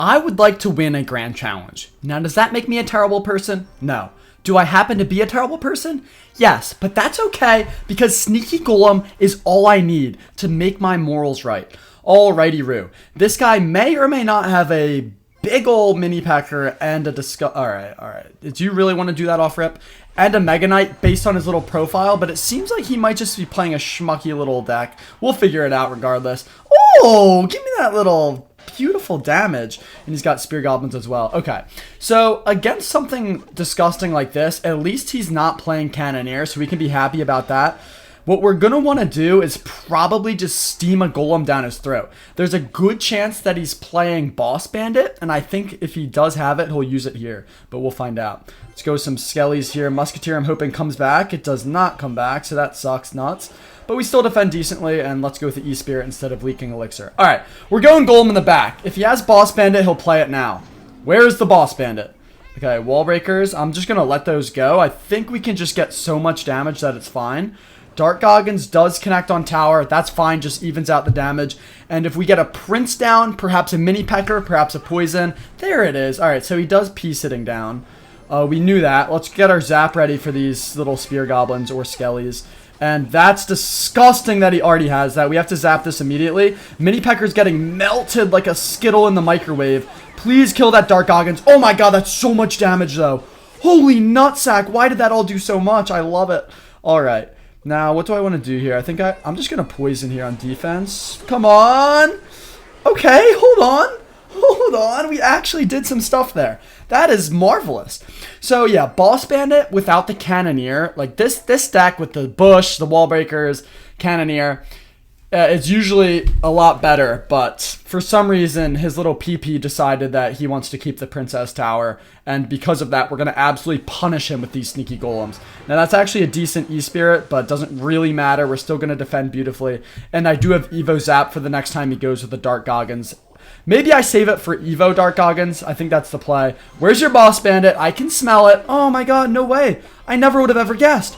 I would like to win a grand challenge. Now, does that make me a terrible person? No. Do I happen to be a terrible person? Yes, but that's okay because Sneaky Golem is all I need to make my morals right. Alrighty, Roo. This guy may or may not have a big old mini pecker and a Alright. Did you really want to do that off rip? And a Mega Knight based on his little profile, but it seems like he might just be playing a schmucky little deck. We'll figure it out regardless. Oh, give me that little beautiful damage. And he's got Spear Goblins as well. Okay, so against something disgusting like this, at least he's not playing Cannoneer, so we can be happy about that. What we're going to want to do is probably just steam a Golem down his throat. There's a good chance that he's playing Boss Bandit, and I think if he does have it, he'll use it here, but we'll find out. Let's go with some Skellies here. Musketeer, I'm hoping, comes back. It does not come back, so that sucks nuts. But we still defend decently, and let's go with the E-Spirit instead of leaking Elixir. Alright, we're going Golem in the back. If he has Boss Bandit, he'll play it now. Where is the Boss Bandit? Okay, Wall Breakers. I'm just going to let those go. I think we can just get so much damage that it's fine. Dark Goggins does connect on tower. That's fine, just evens out the damage. And if we get a Prince down, perhaps a Mini Pecker, perhaps a Poison. There it is. Alright, so he does P-sitting down. We knew that. Let's get our Zap ready for these little Spear Goblins or Skellies. And that's disgusting that he already has that. We have to zap this immediately. Mini Pecker's getting melted like a Skittle in the microwave. Please kill that Dark Goggins. Oh my god, that's so much damage though. Holy nutsack. Why did that all do so much? I love it. Alright. Now, what do I want to do here? I think I'm just going to Poison here on defense. Come on. Okay, hold on. Hold on. We actually did some stuff there. That is marvelous. So, yeah, Boss Bandit without the Cannoneer. Like, this deck with the Bush, the Wall Breakers, Cannoneer, it's usually a lot better. But for some reason, his little PP decided that he wants to keep the Princess Tower. And because of that, we're going to absolutely punish him with these Sneaky Golems. Now, that's actually a decent E-Spirit, but it doesn't really matter. We're still going to defend beautifully. And I do have Evo Zap for the next time he goes with the Dark Goggins. Maybe I save it for Evo Dark Goggins. I think that's the play. Where's your Boss Bandit? I can smell it. Oh my god, no way. I never would have ever guessed.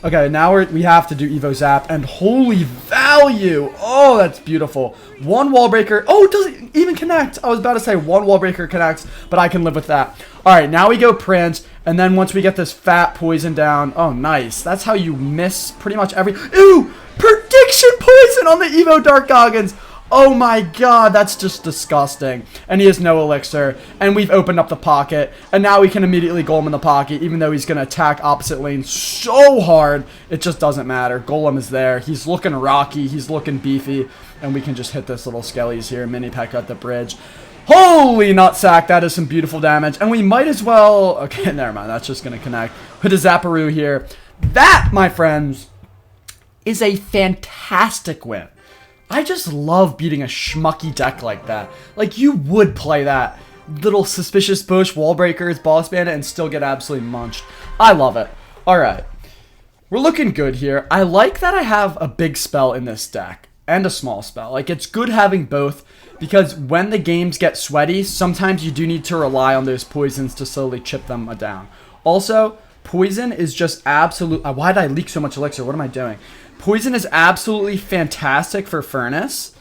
Okay, now we have to do Evo Zap, and holy value! Oh, that's beautiful. One Wall Breaker. Oh, it doesn't even connect. I was about to say one Wall Breaker connects, but I can live with that. Alright, now we go Prince, and then once we get this fat Poison down, oh, nice. That's how you miss pretty much every... Ooh! Prediction Poison on the Evo Dark Goggins! Oh my god, that's just disgusting. And he has no Elixir. And we've opened up the pocket. And now we can immediately Golem in the pocket, even though he's going to attack opposite lane so hard. It just doesn't matter. Golem is there. He's looking rocky. He's looking beefy. And we can just hit this little Skellies here. Mini Peck at the bridge. Holy nutsack, that is some beautiful damage. And we might as well... Okay, never mind. That's just going to connect. With a Zapparoo here. That, my friends, is a fantastic win. I just love beating a schmucky deck like that. Like, you would play that. Little Suspicious Bush, Wall Breakers, Boss Bandit, and still get absolutely munched. I love it. Alright. We're looking good here. I like that I have a big spell in this deck. And a small spell. Like, it's good having both. Because when the games get sweaty, sometimes you do need to rely on those poisons to slowly chip them down. Also, Poison is just absolute... Why did I leak so much Elixir? What am I doing? Poison is absolutely fantastic for Furnace,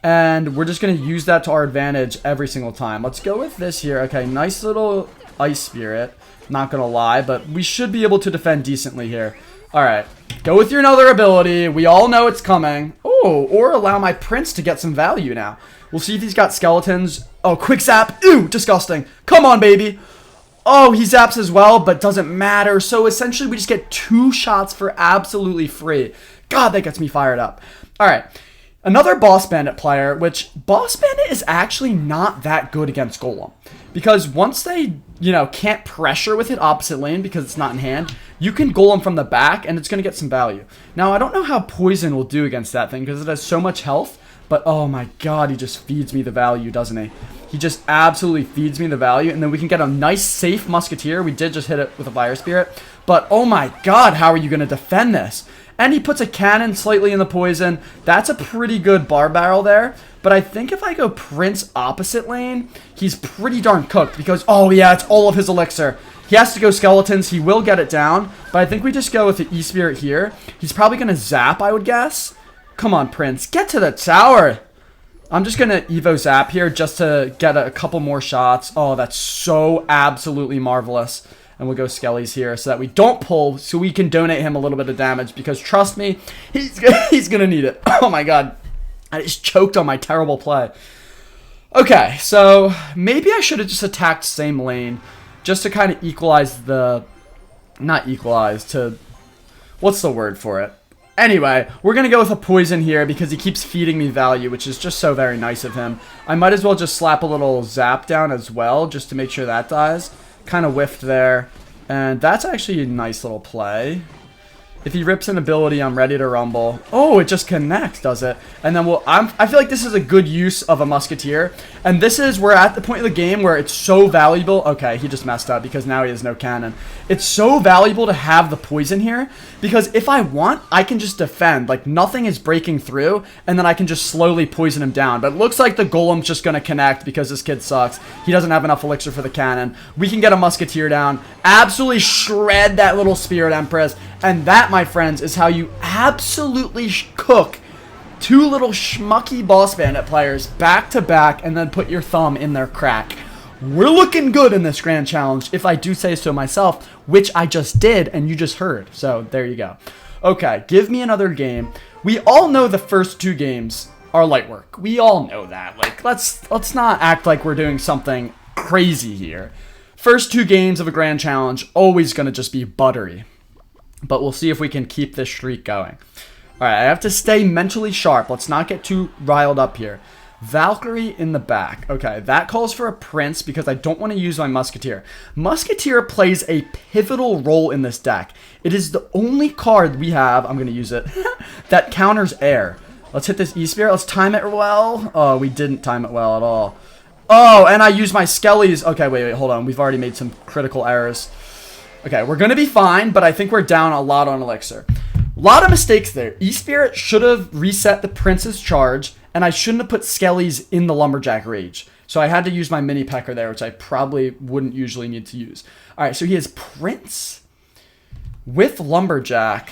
and we're just going to use that to our advantage every single time. Let's go with this here. Okay, nice little Ice Spirit. Not going to lie, but we should be able to defend decently here. Alright, go with your another ability. We all know it's coming. Oh, or allow my Prince to get some value now. We'll see if he's got skeletons. Oh, quick zap. Ooh, disgusting. Come on, baby. Oh, he zaps as well, but doesn't matter. So essentially, we just get 2 shots for absolutely free. God, that gets me fired up. Alright, another Boss Bandit player, which Boss Bandit is actually not that good against Golem. Because once they, can't pressure with it opposite lane because it's not in hand, you can Golem from the back and it's going to get some value. Now, I don't know how Poison will do against that thing because it has so much health, but oh my god, he just feeds me the value, doesn't he? He just absolutely feeds me the value, and then we can get a nice, safe Musketeer. We did just hit it with a Fire Spirit, but oh my god, how are you going to defend this? And he puts a cannon slightly in the poison. That's a pretty good bar barrel there. But I think if I go Prince opposite lane, he's pretty darn cooked. Because, oh yeah, it's all of his Elixir. He has to go Skeletons. He will get it down. But I think we just go with the E-Spirit here. He's probably going to zap, I would guess. Come on, Prince. Get to the tower. I'm just going to Evo Zap here just to get a couple more shots. Oh, that's so absolutely marvelous. And we'll go Skellies here so that we don't pull, so we can donate him a little bit of damage. Because trust me, he's going to need it. Oh my god. I just choked on my terrible play. Okay, so maybe I should have just attacked same lane. Just to kind of equalize the... Not equalize, to... What's the word for it? Anyway, we're going to go with a poison here because he keeps feeding me value, which is just so very nice of him. I might as well just slap a little zap down as well, just to make sure that dies. Kind of whiffed there. And that's actually a nice little play. If he rips an ability, I'm ready to rumble. Oh, it just connects, does it? And then I feel like this is a good use of a musketeer. And this is, we're at the point of the game where it's so valuable. Okay, he just messed up because now he has no cannon. It's so valuable to have the poison here because if I want, I can just defend. Like, nothing is breaking through, and then I can just slowly poison him down. But it looks like the golem's just going to connect because this kid sucks. He doesn't have enough elixir for the cannon. We can get a musketeer down, absolutely shred that little spirit empress, and that, my friends, is how you absolutely cook two little schmucky boss bandit players back to back and then put your thumb in their crack. We're looking good in this grand challenge, if I do say so myself, which I just did and you just heard. So there you go. Okay, give me another game. We all know the first two games are light work. We all know that. Like, let's not act like we're doing something crazy here. First two games of a grand challenge, always going to just be buttery. But we'll see if we can keep this streak going. Alright, I have to stay mentally sharp. Let's not get too riled up here. Valkyrie in the back. Okay, that calls for a prince because I don't want to use my musketeer. Musketeer plays a pivotal role in this deck. It is the only card we have, I'm going to use it, that counters air. Let's hit this E-Spirit. Let's time it well. Oh, we didn't time it well at all. Oh, and I used my Skellies. Okay, wait, hold on. We've already made some critical errors. Okay, we're going to be fine, but I think we're down a lot on elixir. A lot of mistakes there. E-Spirit should have reset the Prince's charge, and I shouldn't have put Skellies in the Lumberjack Rage. So I had to use my Mini Pecker there, which I probably wouldn't usually need to use. Alright, so he has Prince with Lumberjack.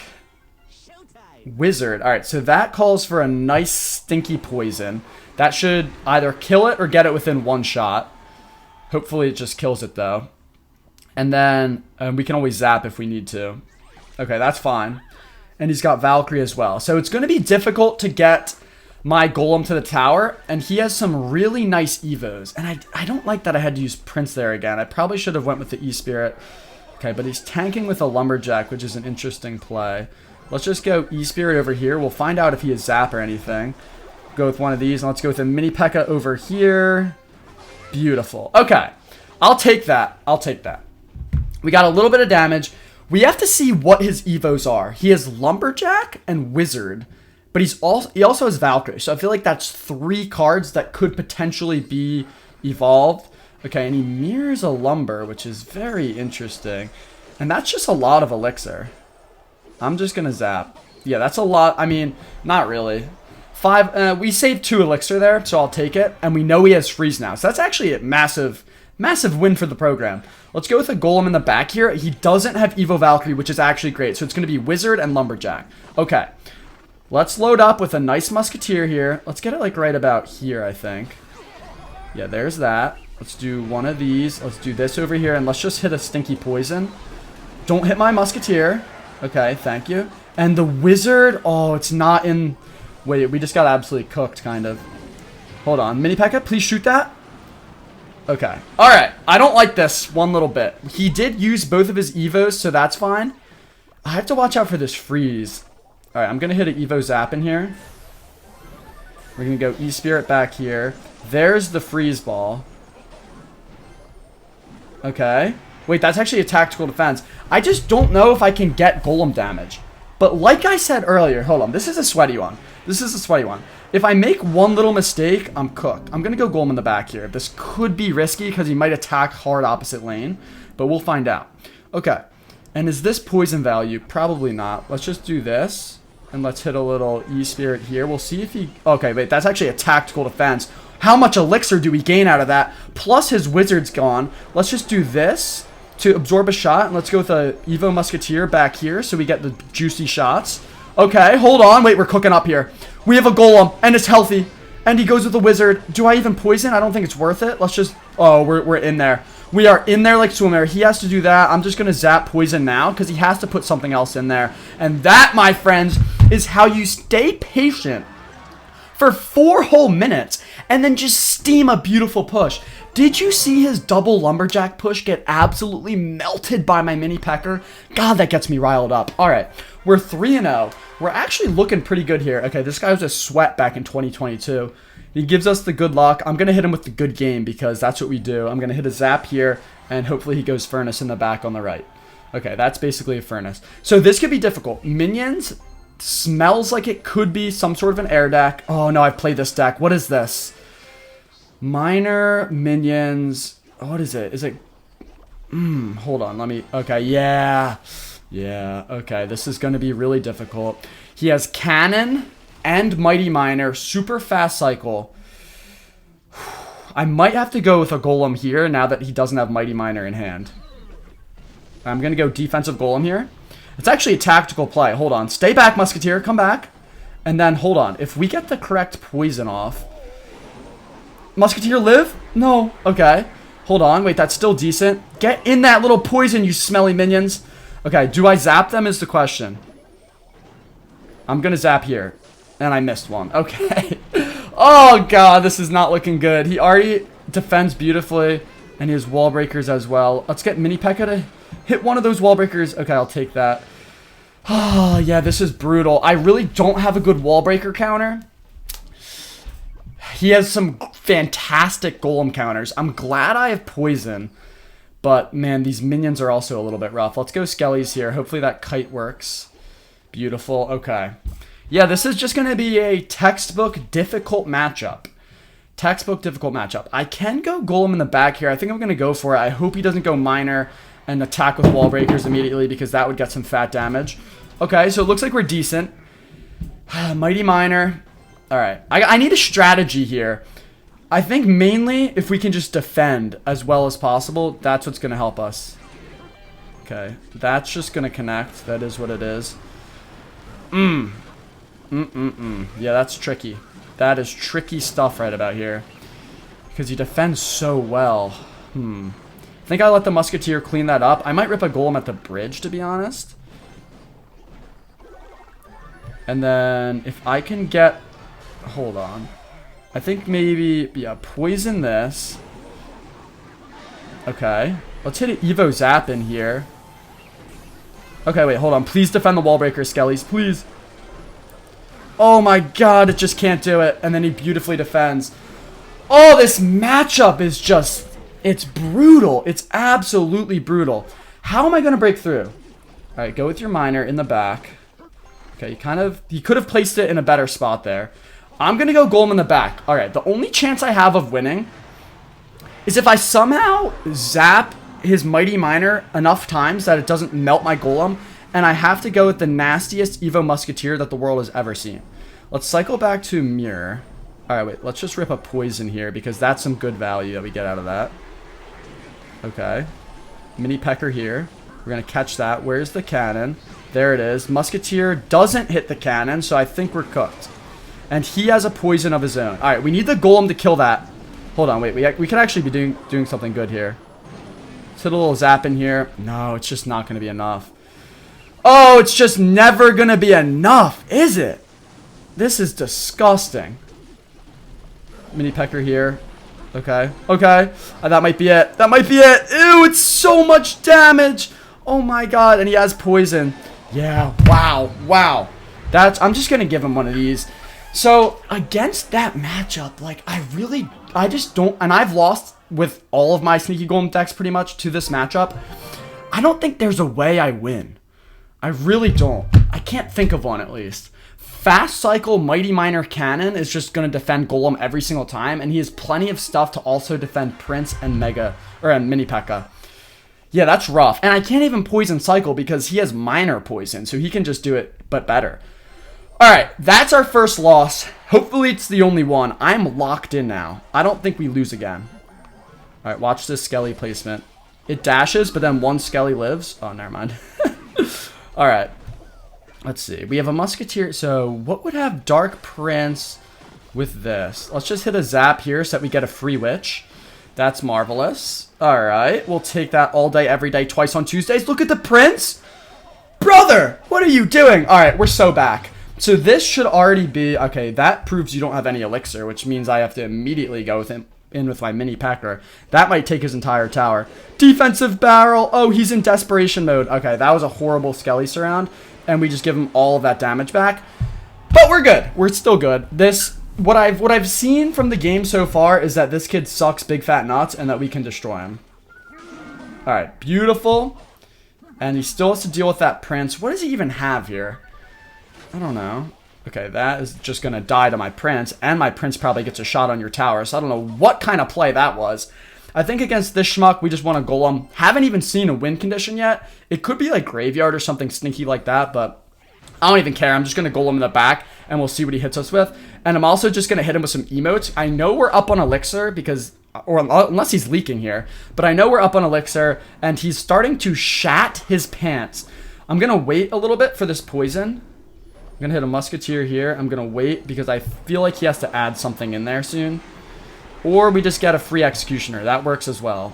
Wizard. Alright, so that calls for a nice stinky poison. That should either kill it or get it within one shot. Hopefully it just kills it, though. And then we can always zap if we need to. Okay, that's fine. And he's got Valkyrie as well. So it's going to be difficult to get my Golem to the tower. And he has some really nice Evos. And I don't like that I had to use Prince there again. I probably should have went with the E-Spirit. Okay, but he's tanking with a Lumberjack, which is an interesting play. Let's just go E-Spirit over here. We'll find out if he has Zap or anything. Go with one of these. And let's go with a Mini P.E.K.K.A. over here. Beautiful. Okay, I'll take that. I'll take that. We got a little bit of damage. We have to see what his Evos are. He has Lumberjack and Wizard, but he also has Valkyrie. So I feel like that's 3 cards that could potentially be evolved. Okay, and he mirrors a Lumber, which is very interesting. And that's just a lot of elixir. I'm just going to zap. Yeah, that's a lot. I mean, not really. 5. We saved 2 elixir there, so I'll take it. And we know he has freeze now. So that's actually a massive win for the program. Let's go with a Golem in the back here. He doesn't have Evo Valkyrie, which is actually great. So it's going to be Wizard and Lumberjack. Okay. Let's load up with a nice Musketeer here. Let's get it like right about here, I think. Yeah, there's that. Let's do one of these. Let's do this over here. And let's just hit a stinky poison. Don't hit my Musketeer. Okay, thank you. And the Wizard. Oh, it's not in... Wait, we just got absolutely cooked, kind of. Hold on. Mini P.E.K.K.A., please shoot that. Okay. Alright. I don't like this one little bit. He did use both of his Evos, so that's fine. I have to watch out for this freeze. Alright, I'm going to hit an Evo Zap in here. We're going to go E-Spirit back here. There's the freeze ball. Okay. Wait, that's actually a tactical defense. I just don't know if I can get Golem damage. But like I said earlier, hold on. This is a sweaty one. This is a sweaty one. If I make one little mistake, I'm cooked. I'm going to go Golem in the back here. This could be risky because he might attack hard opposite lane. But we'll find out. Okay. And is this poison value? Probably not. Let's just do this. And let's hit a little E-Spirit here. We'll see if he... Okay, wait. That's actually a tactical defense. How much elixir do we gain out of that? Plus his Wizard's gone. Let's just do this to absorb a shot. And let's go with a Evo Musketeer back here so we get the juicy shots. Okay, hold on. Wait, we're cooking up here. We have a Golem, and it's healthy. And he goes with the wizard. Do I even poison? I don't think it's worth it. Let's just... Oh, we're in there. We are in there like swimmer. He has to do that. I'm just going to zap poison now because he has to put something else in there. And that, my friends, is how you stay patient for 4 whole minutes and then just steam a beautiful push. Did you see his double lumberjack push get absolutely melted by my mini pecker? God, that gets me riled up. All right, we're 3-0. We're actually looking pretty good here. Okay, this guy was a sweat back in 2022. He gives us the good luck. I'm going to hit him with the good game because that's what we do. I'm going to hit a zap here, and hopefully he goes furnace in the back on the right. Okay, that's basically a furnace. So this could be difficult. Minions smells like it could be some sort of an air deck. Oh, no, I've played this deck. What is this? Minor minions. What is it? Is it... hold on. Let me... Okay, yeah. Yeah, okay. This is going to be really difficult. He has cannon and mighty miner. Super fast cycle. I might have to go with a golem here now that he doesn't have mighty miner in hand. I'm going to go defensive golem here. It's actually a tactical play. Hold on. Stay back, musketeer. Come back. And then, hold on. If we get the correct poison off... Musketeer live? No. Okay. Hold on. Wait, that's still decent. Get in that little poison, you smelly minions. Okay, do I zap them is the question. I'm going to zap here. And I missed one. Okay. Oh, God. This is not looking good. He already defends beautifully. And he has wall breakers as well. Let's get Mini P.E.K.K.A. to hit one of those wall breakers. Okay, I'll take that. Oh, yeah, this is brutal. I really don't have a good wall breaker counter. He has some fantastic golem counters. I'm glad I have poison. But, man, these minions are also a little bit rough. Let's go skellies here. Hopefully that kite works. Beautiful. Okay. Yeah, this is just going to be a textbook difficult matchup. Textbook difficult matchup. I can go golem in the back here. I think I'm going to go for it. I hope he doesn't go miner and attack with wall breakers immediately because that would get some fat damage. Okay, so it looks like we're decent. Mighty miner. All right. I need a strategy here. I think mainly if we can just defend as well as possible, that's what's going to help us. Okay. That's just going to connect. That is what it is. Yeah, that's tricky. That is tricky stuff right about here. Because he defends so well. I think I let the musketeer clean that up. I might rip a golem at the bridge, to be honest. And then if I can get... Hold on. I think maybe... Yeah, poison this. Okay. Let's hit an Evo Zap in here. Okay, wait, hold on. Please defend the wall breaker, Skellies. Please. Oh my god, it just can't do it. And then he beautifully defends. Oh, this matchup is just... It's brutal. It's absolutely brutal. How am I going to break through? Alright, go with your miner in the back. Okay, he could have placed it in a better spot there. I'm going to go golem in the back. Alright, the only chance I have of winning is if I somehow zap his mighty miner enough times that it doesn't melt my golem, and I have to go with the nastiest Evo Musketeer that the world has ever seen. Let's cycle back to Mirror. Alright, wait, let's just rip a poison here because that's some good value that we get out of that. Okay. Mini Pecker here. We're going to catch that. Where's the cannon? There it is. Musketeer doesn't hit the cannon, so I think we're cooked. And he has a poison of his own. Alright, we need the golem to kill that. Hold on, wait. We could actually be doing something good here. Let's hit a little zap in here. No, it's just not going to be enough. Oh, it's just never going to be enough, is it? This is disgusting. Mini Pecker here. Okay. Okay. That might be it. That might be it. Ew, it's so much damage. Oh my god. And he has poison. Yeah. Wow. Wow. I'm just going to give him one of these. So, against that matchup, like, I just don't, and I've lost with all of my Sneaky Golem decks pretty much to this matchup. I don't think there's a way I win. I really don't. I can't think of one, at least. Fast Cycle Mighty Miner Cannon is just going to defend Golem every single time, and he has plenty of stuff to also defend Prince and Mini P.E.K.K.A. Yeah, that's rough. And I can't even Poison Cycle because he has Minor Poison, so he can just do it, but better. Alright, that's our first loss. Hopefully it's the only one. I'm locked in now. I don't think we lose again. Alright, watch this Skelly placement. It dashes, but then one Skelly lives. Oh, never mind. Alright. Let's see. We have a Musketeer. So, what would have Dark Prince with this. Let's just hit a zap here so that we get a free witch. That's marvelous. All right, we'll take that all day, every day, twice on Tuesdays. Look at the prince. Brother, what are you doing? All right, we're so back. So this should already be, okay, that proves you don't have any elixir, which means I have to immediately go with him in with my mini pecker. That might take his entire tower. Defensive barrel. Oh, he's in desperation mode. Okay, that was a horrible skelly surround, and we just give him all of that damage back. But we're good. We're still good. What I've seen from the game so far is that this kid sucks big fat nuts and that we can destroy him. All right, beautiful. And he still has to deal with that prince. What does he even have here? I don't know. Okay, that is just going to die to my prince, and my prince probably gets a shot on your tower, so I don't know what kind of play that was. I think against this schmuck, we just want a golem. Haven't even seen a win condition yet. It could be like graveyard or something sneaky like that, but I don't even care. I'm just going to golem in the back, and we'll see what he hits us with. And I'm also just going to hit him with some emotes. I know we're up on elixir because, or unless he's leaking here, but I know we're up on elixir, and he's starting to shat his pants. I'm going to wait a little bit for this poison. I'm going to hit a musketeer here. I'm going to wait because I feel like he has to add something in there soon. Or we just get a free executioner. That works as well.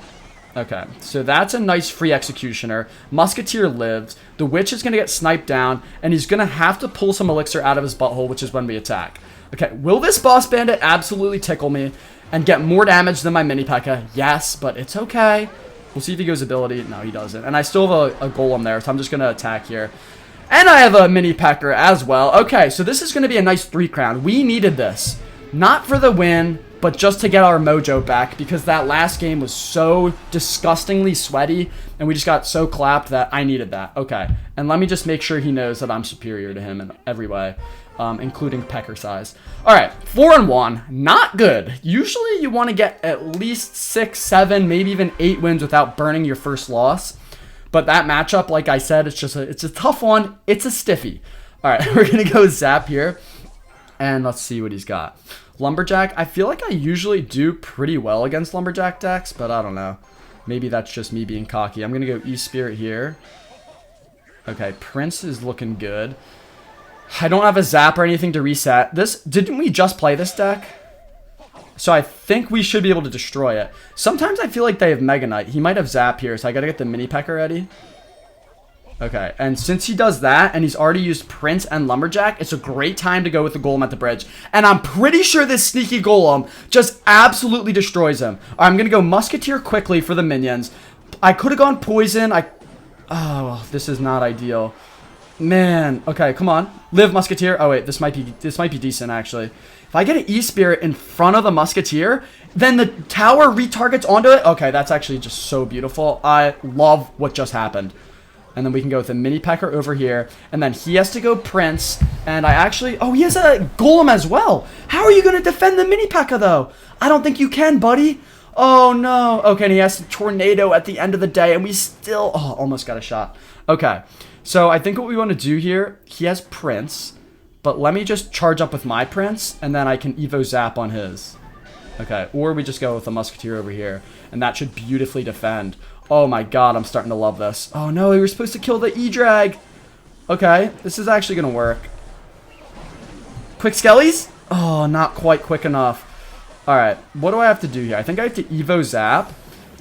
Okay, so that's a nice free executioner. Musketeer lives. The witch is going to get sniped down, and he's going to have to pull some elixir out of his butthole, which is when we attack. Okay, will this boss bandit absolutely tickle me and get more damage than my mini P.E.K.K.A? Yes, but it's okay. We'll see if he goes ability. No, he doesn't. And I still have a golem there, so I'm just going to attack here. And I have a mini pecker as well. Okay, so this is going to be a nice 3-crown. We needed this. Not for the win, but just to get our mojo back, because that last game was so disgustingly sweaty, and we just got so clapped that I needed that. Okay, and let me just make sure he knows that I'm superior to him in every way, including pecker size. All right, 4-1, not good. Usually you want to get at least 6, 7, maybe even 8 wins without burning your first loss. But that matchup, like I said, it's a tough one. It's a stiffy. All right, we're going to go zap here. And let's see what he's got. Lumberjack, I feel like I usually do pretty well against Lumberjack decks, but I don't know. Maybe that's just me being cocky. I'm going to go E-Spirit here. Okay, Prince is looking good. I don't have a zap or anything to reset. Didn't we just play this deck? So I think we should be able to destroy it. Sometimes I feel like they have Mega Knight. He might have Zap here, so I gotta get the mini P.E.K.K.A ready. Okay, and since he does that, and he's already used Prince and Lumberjack, it's a great time to go with the Golem at the bridge. And I'm pretty sure this sneaky Golem just absolutely destroys him. All right, I'm gonna go Musketeer quickly for the minions. I could have gone Poison. Oh, this is not ideal. Man, okay, come on. Live, Musketeer. Oh, wait, this might be decent, actually. If I get an E-Spirit in front of the Musketeer, then the tower retargets onto it. Okay, that's actually just so beautiful. I love what just happened. And then we can go with a mini P.E.K.K.A over here. And then he has to go Prince. And I actually... Oh, he has a Golem as well. How are you going to defend the mini P.E.K.K.A, though? I don't think you can, buddy. Oh, no. Okay, and he has a Tornado at the end of the day. And we still... Oh, almost got a shot. Okay. So I think what we want to do here... He has Prince... But let me just charge up with my Prince, and then I can Evo Zap on his. Okay, or we just go with a Musketeer over here, and that should beautifully defend. Oh my god, I'm starting to love this. Oh no, we were supposed to kill the E-Drag. Okay, this is actually going to work. Quick Skellies? Oh, not quite quick enough. Alright, what do I have to do here? I think I have to Evo Zap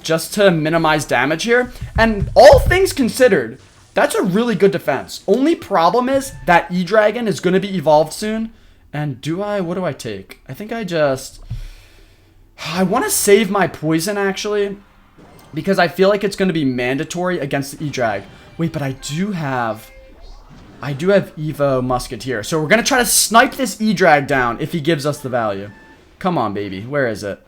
just to minimize damage here. And all things considered... That's a really good defense. Only problem is that E-Dragon is going to be evolved soon. And what do I take? I think I want to save my poison, actually. Because I feel like it's going to be mandatory against the E-Drag. Wait, but I do have Evo Musketeer. So we're going to try to snipe this E-Drag down if he gives us the value. Come on, baby. Where is it?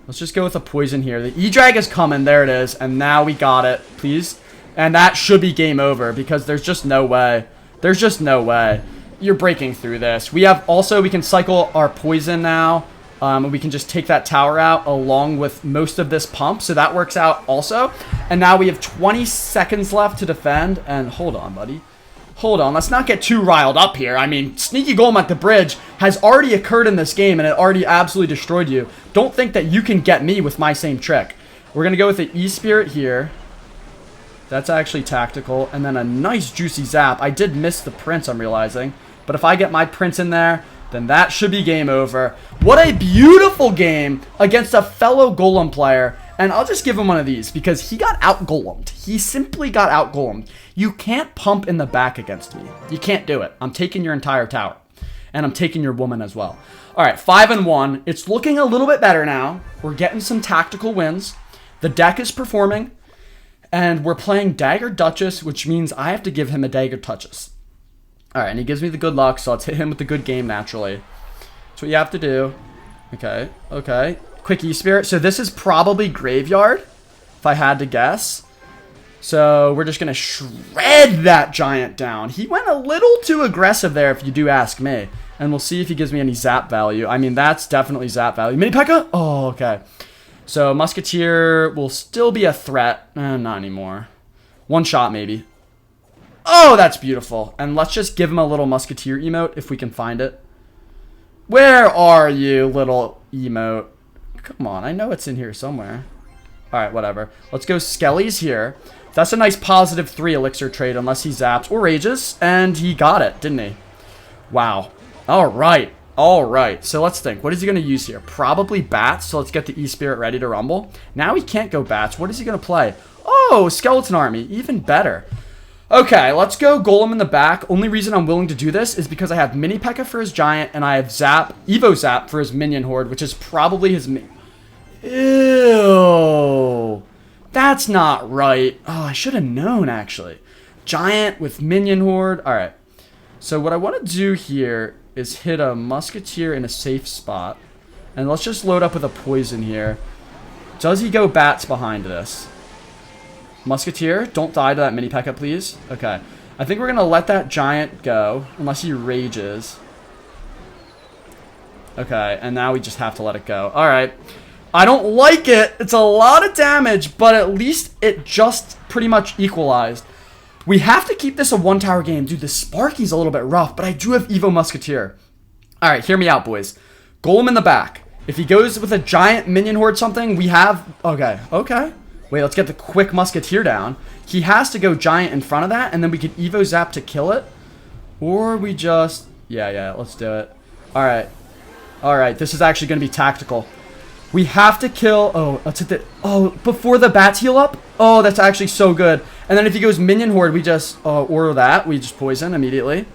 Let's just go with a poison here. The E-Drag is coming. There it is. And now we got it. Please. And that should be game over because there's just no way. There's just no way. You're breaking through this. We can cycle our poison now. And we can just take that tower out along with most of this pump. So that works out also. And now we have 20 seconds left to defend. And hold on, buddy. Hold on. Let's not get too riled up here. I mean, Sneaky Golem at the bridge has already occurred in this game. And it already absolutely destroyed you. Don't think that you can get me with my same trick. We're going to go with the E-Spirit here. That's actually tactical. And then a nice juicy zap. I did miss the Prince, I'm realizing. But if I get my Prince in there, then that should be game over. What a beautiful game against a fellow Golem player. And I'll just give him one of these because he got out-golemed. He simply got out-golemed. You can't pump in the back against me. You can't do it. I'm taking your entire tower. And I'm taking your woman as well. All right, 5-1. It's looking a little bit better now. We're getting some tactical wins. The deck is performing. And we're playing Dagger Duchess, which means I have to give him a Dagger Duchess. All right, and he gives me the good luck, so let's hit him with the good game naturally. That's what you have to do. Okay, okay. Quick E-Spirit. So this is probably Graveyard, if I had to guess. So we're just going to shred that giant down. He went a little too aggressive there, if you do ask me. And we'll see if he gives me any zap value. I mean, that's definitely zap value. Mini P.E.K.K.A? Oh, okay. So Musketeer will still be a threat. Not anymore. One shot, maybe. Oh, that's beautiful. And let's just give him a little Musketeer emote, if we can find it. Where are you, little emote? Come on, I know it's in here somewhere. Alright, whatever. Let's go Skelly's here. That's a nice positive 3 elixir trade, unless he zaps or rages. And he got it, didn't he? Wow. Alright. Alright. So let's think. What is he going to use here? Probably bats. So let's get the E-Spirit ready to rumble. Now he can't go bats. What is he going to play? Oh, Skeleton Army. Even better. Okay, let's go Golem in the back. Only reason I'm willing to do this is because I have Mini P.E.K.K.A for his Giant, and I have Evo Zap for his Minion Horde, which is probably his... Ew. That's not right. Oh, I should have known, actually. Giant with Minion Horde. Alright. So what I want to do here is hit a Musketeer in a safe spot. And let's just load up with a Poison here. Does he go bats behind this? Musketeer, don't die to that Mini P.E.K.K.A, please. Okay. I think we're going to let that Giant go, unless he rages. Okay, and now we just have to let it go. Alright. I don't like it. It's a lot of damage, but at least it just pretty much equalized. We have to keep this a one-tower game. Dude, the Sparky's a little bit rough, but I do have Evo Musketeer. Alright, hear me out, boys. Golem in the back. If he goes with a Giant Minion Horde something, we have... Okay, okay. Wait, let's get the quick Musketeer down. He has to go Giant in front of that, and then we can Evo Zap to kill it. Or we just... Yeah, let's do it. Alright. Alright, this is actually going to be tactical. We have to kill... Oh, let's hit the... Oh, before the bats heal up? Oh, that's actually so good. And then if he goes Minion Horde, we just... or that, we just poison immediately.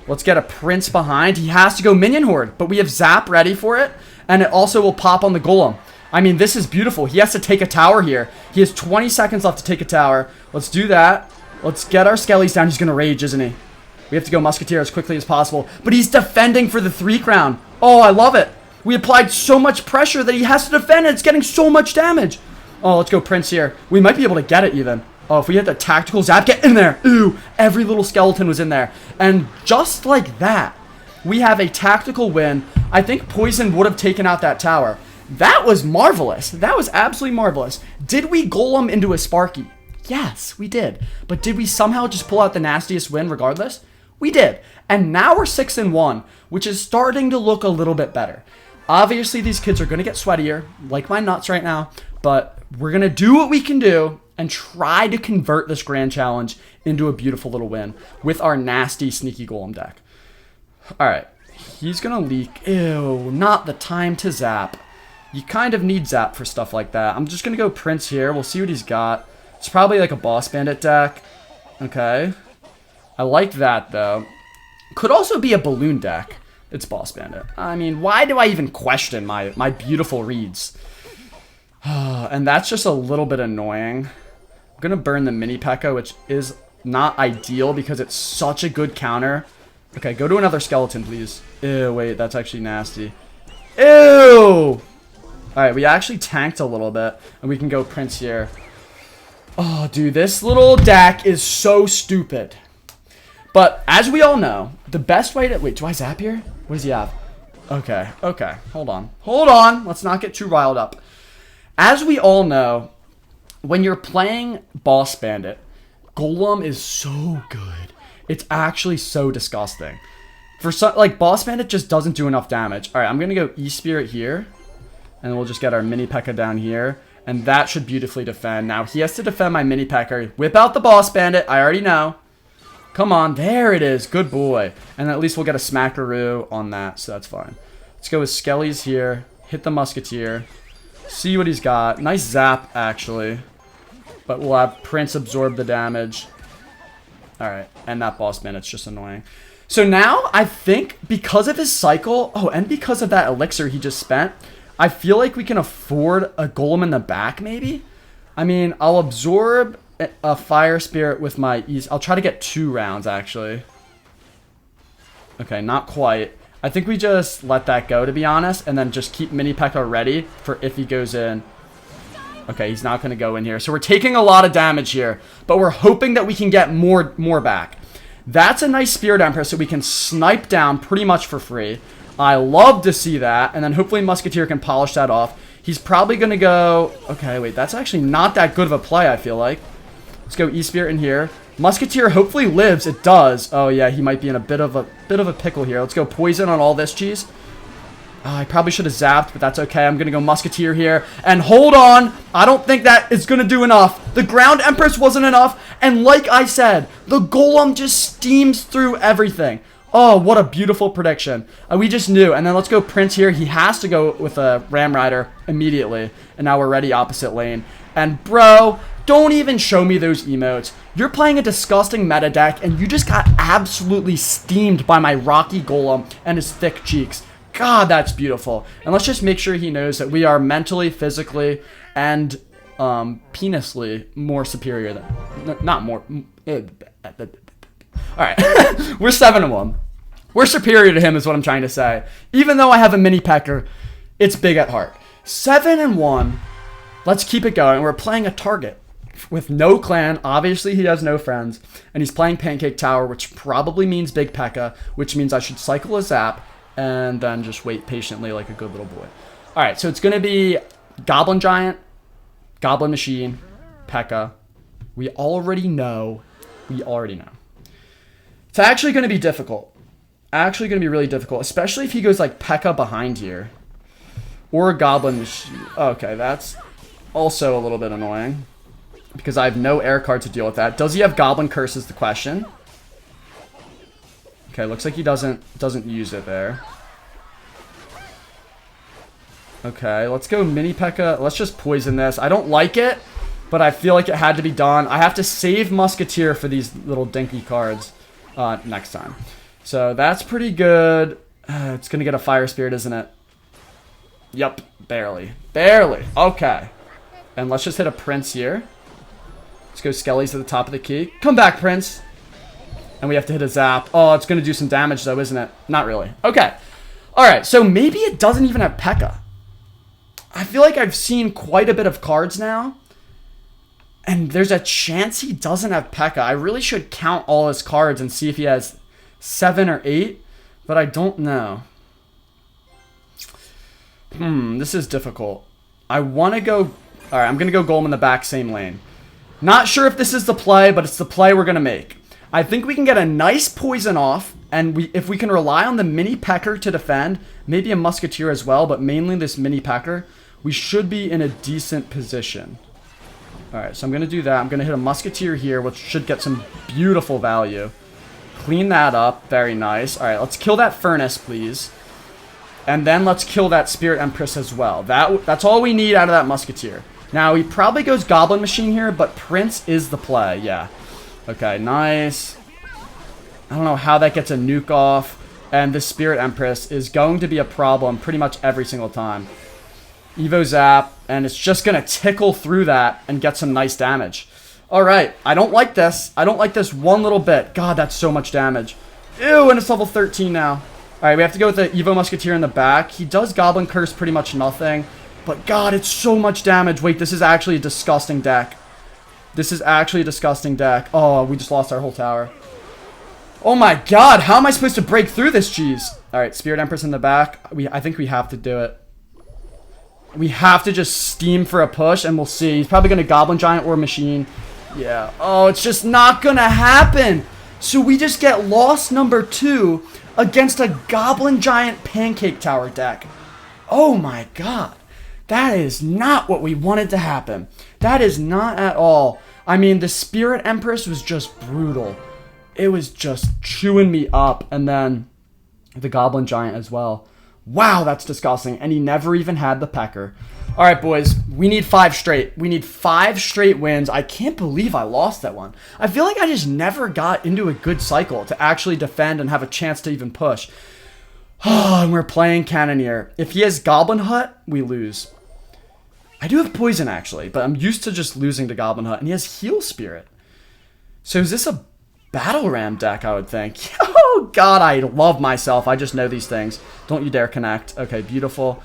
Let's get a Prince behind. He has to go Minion Horde, but we have Zap ready for it. And it also will pop on the Golem. I mean, this is beautiful. He has to take a tower here. He has 20 seconds left to take a tower. Let's do that. Let's get our Skellies down. He's going to rage, isn't he? We have to go Musketeer as quickly as possible. But he's defending for the 3 crown. Oh, I love it. We applied so much pressure that he has to defend, and it's getting so much damage. Oh, let's go Prince here. We might be able to get it even. Oh, if we hit the tactical zap, get in there. Ooh, every little skeleton was in there. And just like that, we have a tactical win. I think Poison would have taken out that tower. That was marvelous. That was absolutely marvelous. Did we Golem into a Sparky? Yes, we did. But did we somehow just pull out the nastiest win regardless? We did. And now we're 6-1, which is starting to look a little bit better. Obviously, these kids are going to get sweatier, like my nuts right now, but we're going to do what we can do and try to convert this Grand Challenge into a beautiful little win with our nasty, sneaky Golem deck. All right, he's going to leak. Ew, not the time to zap. You kind of need zap for stuff like that. I'm just going to go Prince here. We'll see what he's got. It's probably like a Boss Bandit deck. Okay. I like that, though. Could also be a Balloon deck. It's Boss Bandit. I mean, why do I even question my beautiful reads? And that's just a little bit annoying. I'm going to burn the Mini P.E.K.K.A, which is not ideal because it's such a good counter. Okay, go to another skeleton, please. Ew, wait, that's actually nasty. Ew! Alright, we actually tanked a little bit, and we can go Prince here. Oh, dude, this little deck is so stupid. But, as we all know, the best way to... Wait, do I zap here? What does he have? Okay, okay, hold on. Hold on! Let's not get too riled up. As we all know, when you're playing Boss Bandit, Golem is so good. It's actually so disgusting. For some, like, Boss Bandit just doesn't do enough damage. Alright, I'm gonna go E-Spirit here. And we'll just get our Mini P.E.K.K.A down here. And that should beautifully defend. Now, he has to defend my Mini P.E.K.K.A. Whip out the Boss Bandit. I already know. Come on. There it is. Good boy. And at least we'll get a smackaroo on that, so that's fine. Let's go with Skelly's here. Hit the Musketeer. See what he's got. Nice zap, actually. But we'll have Prince absorb the damage. Alright. And that boss man, it's just annoying. So now, I think, because of his cycle... Oh, and because of that elixir he just spent... I feel like we can afford a Golem in the back, maybe? I mean, I'll absorb a Fire Spirit with my... I'll try to get 2 rounds, actually. Okay, not quite. I think we just let that go, to be honest. And then just keep Mini P.E.K.K.A. ready for if he goes in. Okay, he's not going to go in here. So we're taking a lot of damage here. But we're hoping that we can get more back. That's a nice Spirit Empress that we can snipe down pretty much for free. I love to see that. And then hopefully Musketeer can polish that off. He's probably going to go... Okay, wait. That's actually not that good of a play, I feel like. Let's go E-Spirit in here. Musketeer hopefully lives. It does. Oh, yeah. He might be in a bit of a pickle here. Let's go Poison on all this cheese. I probably should have zapped, but that's okay. I'm going to go Musketeer here. And hold on. I don't think that is going to do enough. The Ground Empress wasn't enough. And like I said, the Golem just steams through everything. Oh, what a beautiful prediction. We just knew. And then let's go Prince here. He has to go with a Ram Rider immediately. And now we're ready opposite lane. And bro, don't even show me those emotes. You're playing a disgusting meta deck, and you just got absolutely steamed by my Rocky Golem and his thick cheeks. God, that's beautiful. And let's just make sure he knows that we are mentally, physically, and penisly more superior than... Not more... Alright, we're 7-1. We're superior to him is what I'm trying to say. Even though I have a Mini P.E.K.K.A., it's big at heart. 7-1. Let's keep it going. We're playing a target with no clan. Obviously, he has no friends. And he's playing Pancake Tower, which probably means Big P.E.K.K.A., which means I should cycle a zap and then just wait patiently like a good little boy. Alright, so it's going to be Goblin Giant, Goblin Machine, P.E.K.K.A. We already know. It's actually going to be difficult. Actually going to be really difficult, especially if he goes like P.E.K.K.A. behind here. Or a Goblin Machine. Okay, that's also a little bit annoying. Because I have no air card to deal with that. Does he have Goblin Curse is the question. Okay, looks like he doesn't use it there. Okay, let's go Mini P.E.K.K.A. Let's just poison this. I don't like it, but I feel like it had to be done. I have to save Musketeer for these little dinky cards next time. So that's pretty good. It's going to get a Fire Spirit, isn't it? Yep, barely. Barely. Okay. And let's just hit a Prince here. Let's go Skelly's at the top of the key. Come back, Prince. And we have to hit a zap. Oh, it's going to do some damage, though, isn't it? Not really. Okay. Alright, so maybe it doesn't even have P.E.K.K.A. I feel like I've seen quite a bit of cards now. And there's a chance he doesn't have P.E.K.K.A. I really should count all his cards and see if he has 7 or 8. But I don't know. This is difficult. I want to go... Alright, I'm going to go Golem in the back, same lane. Not sure if this is the play, but it's the play we're going to make. I think we can get a nice poison off, and if we can rely on the Mini P.E.K.K.A. to defend, maybe a Musketeer as well, but mainly this Mini P.E.K.K.A., we should be in a decent position. Alright, so I'm going to do that. I'm going to hit a Musketeer here, which should get some beautiful value. Clean that up. Very nice. Alright, let's kill that Furnace, please. And then let's kill that Spirit Empress as well. That's all we need out of that Musketeer. Now, he probably goes Goblin Machine here, but Prince is the play. Yeah. Okay, nice. I don't know how that gets a nuke off. And this Spirit Empress is going to be a problem pretty much every single time. Evo Zap, and it's just going to tickle through that and get some nice damage. Alright, I don't like this. I don't like this one little bit. God, that's so much damage. Ew, and it's level 13 now. Alright, we have to go with the Evo Musketeer in the back. He does Goblin Curse pretty much nothing. But God, it's so much damage. Wait, this is actually a disgusting deck. This is actually a disgusting deck. Oh, we just lost our whole tower. Oh my God, how am I supposed to break through this cheese? Alright, Spirit Empress in the back. I think we have to do it. We have to just steam for a push, and we'll see. He's probably going to Goblin Giant or Machine. Yeah. Oh, it's just not going to happen. So we just get loss number 2 against a Goblin Giant Pancake Tower deck. Oh my God. That is not what we wanted to happen. That is not at all. I mean, the Spirit Empress was just brutal. it was just chewing me up. And then the Goblin Giant as well. Wow, that's disgusting. And he never even had the Pecker. All right, boys, we need 5 straight. We need 5 straight wins. I can't believe I lost that one. I feel like I just never got into a good cycle to actually defend and have a chance to even push. Oh, and we're playing Cannoneer. If he has Goblin Hut, we lose. I do have Poison, actually, but I'm used to just losing to Goblin Hut. And he has Heal Spirit. So is this a Battle Ram deck, I would think? Oh, God, I love myself. I just know these things. Don't you dare connect. Okay, beautiful.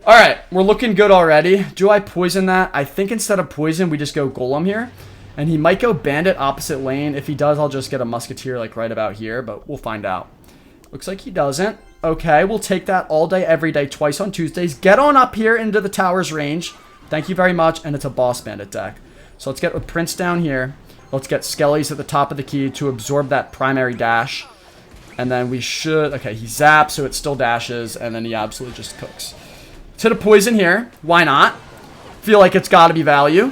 All right, we're looking good already. Do I poison that? I think instead of poison, we just go Golem here. And he might go Bandit opposite lane. If he does, I'll just get a Musketeer like right about here, but we'll find out. Looks like he doesn't. Okay, we'll take that all day, every day, twice on Tuesdays. Get on up here into the tower's range. Thank you very much, and it's a Boss Bandit deck. So let's get a Prince down here. Let's get Skellies at the top of the key to absorb that primary dash. And then we should... Okay, he zaps, so it still dashes, and then he absolutely just cooks. To the poison here. Why not? Feel like it's got to be value.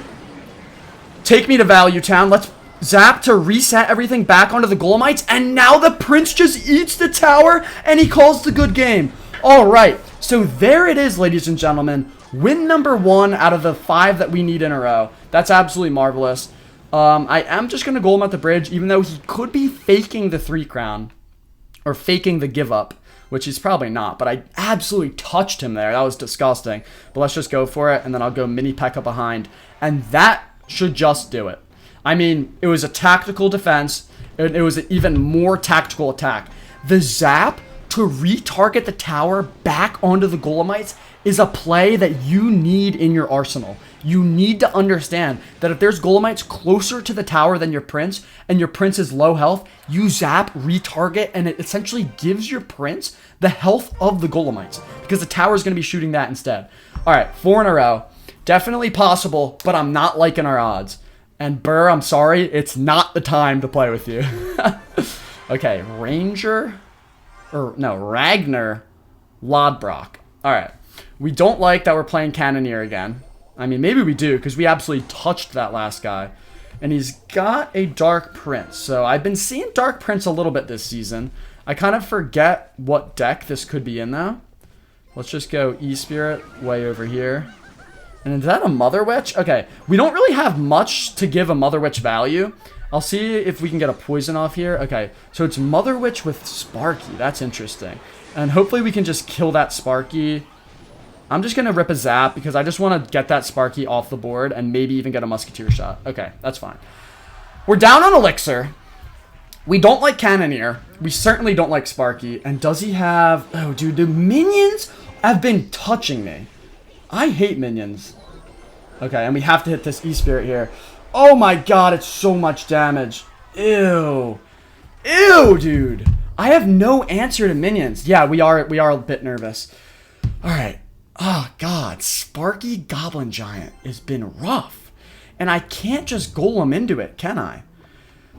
Take me to Value Town. Let's zap to reset everything back onto the Golemites. And now the Prince just eats the tower, and he calls the good game. All right. So there it is, ladies and gentlemen. Win number 1 out of the 5 that we need in a row. That's absolutely marvelous. I am just going to Golem at the bridge, even though he could be faking the 3 crown. Or faking the give up. Which he's probably not, but I absolutely touched him there. That was disgusting. But let's just go for it, and then I'll go mini P.E.K.K.A behind. And that should just do it. I mean, it was a tactical defense. It was an even more tactical attack. The zap to retarget the tower back onto the Golemites is a play that you need in your arsenal. You need to understand that if there's Golemites closer to the tower than your Prince, and your Prince is low health, you zap, retarget, and it essentially gives your Prince the health of the Golemites, because the tower is going to be shooting that instead. All right, 4 in a row. Definitely possible, but I'm not liking our odds. And Burr, I'm sorry, it's not the time to play with you. Okay, Ragnar Lodbrok. All right, we don't like that we're playing Cannoneer again. I mean, maybe we do, because we absolutely touched that last guy. And he's got a Dark Prince. So I've been seeing Dark Prince a little bit this season. I kind of forget what deck this could be in, though. Let's just go E-Spirit way over here. And is that a Mother Witch? Okay, we don't really have much to give a Mother Witch value. I'll see if we can get a poison off here. Okay, so it's Mother Witch with Sparky. That's interesting. And hopefully we can just kill that Sparky. I'm just going to rip a zap because I just want to get that Sparky off the board and maybe even get a Musketeer shot. Okay, that's fine. We're down on Elixir. We don't like Cannoneer. We certainly don't like Sparky. And does he have... Oh, dude, the minions have been touching me. I hate minions. Okay, and we have to hit this E-Spirit here. Oh my god, it's so much damage. Ew. Ew, dude. I have no answer to minions. Yeah, we are a bit nervous. All right. Oh, God. Sparky Goblin Giant has been rough. And I can't just Golem into it, can I?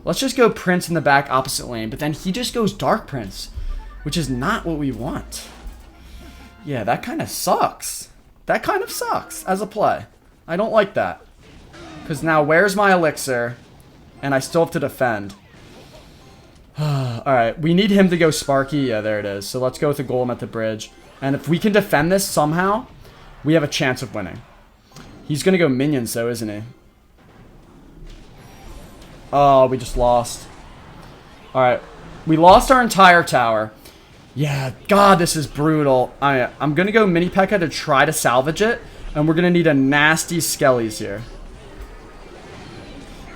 Let's just go Prince in the back opposite lane. But then he just goes Dark Prince, which is not what we want. Yeah, that kind of sucks. That kind of sucks as a play. I don't like that. Because now where's my Elixir? And I still have to defend. Alright, we need him to go Sparky. Yeah, there it is. So let's go with the Golem at the bridge. And if we can defend this somehow, we have a chance of winning. He's going to go minions though, isn't he? Oh, we just lost. Alright, we lost our entire tower. Yeah, God, this is brutal. I'm going to go mini P.E.K.K.A to try to salvage it. And we're going to need a nasty Skellies here.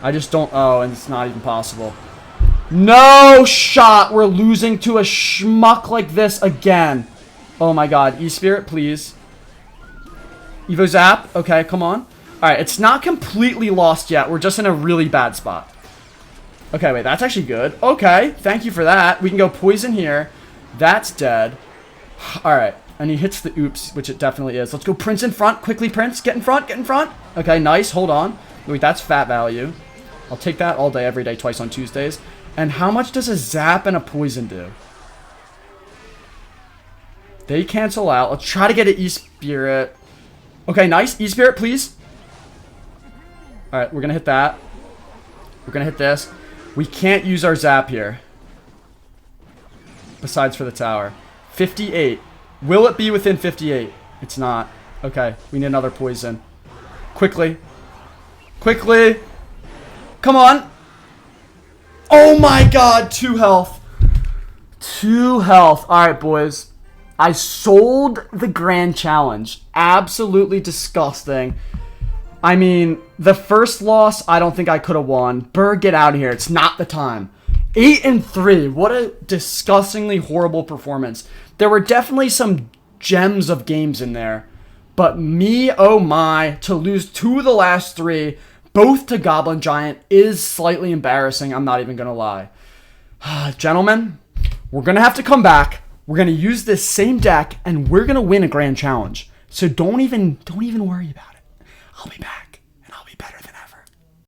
I just don't... Oh, and it's not even possible. No shot! We're losing to a schmuck like this again. Oh my god. E-Spirit, please. Evo Zap. Okay, come on. Alright, it's not completely lost yet. We're just in a really bad spot. Okay, wait, that's actually good. Okay, thank you for that. We can go Poison here. That's dead. Alright, and he hits the oops, which it definitely is. Let's go Prince in front. Quickly, Prince. Get in front, get in front. Okay, nice. Hold on. Wait, that's fat value. I'll take that all day, every day, twice on Tuesdays. And how much does a Zap and a Poison do? They cancel out. Let's try to get an E-Spirit. Okay, nice. E-Spirit, please. Alright, we're going to hit that. We're going to hit this. We can't use our zap here. Besides for the tower. 58. Will it be within 58? It's not. Okay, we need another poison. Quickly. Quickly. Come on. Oh my god, 2 health. 2 health. Alright, boys. I sold the grand challenge. Absolutely disgusting. I mean, the first loss, I don't think I could have won. Berg, get out of here. It's not the time. 8-3. What a disgustingly horrible performance. There were definitely some gems of games in there. But me, oh my, to lose 2 of the last 3, both to Goblin Giant, is slightly embarrassing. I'm not even going to lie. Gentlemen, we're going to have to come back. We're going to use this same deck, and we're going to win a grand challenge. So don't even worry about it. I'll be back.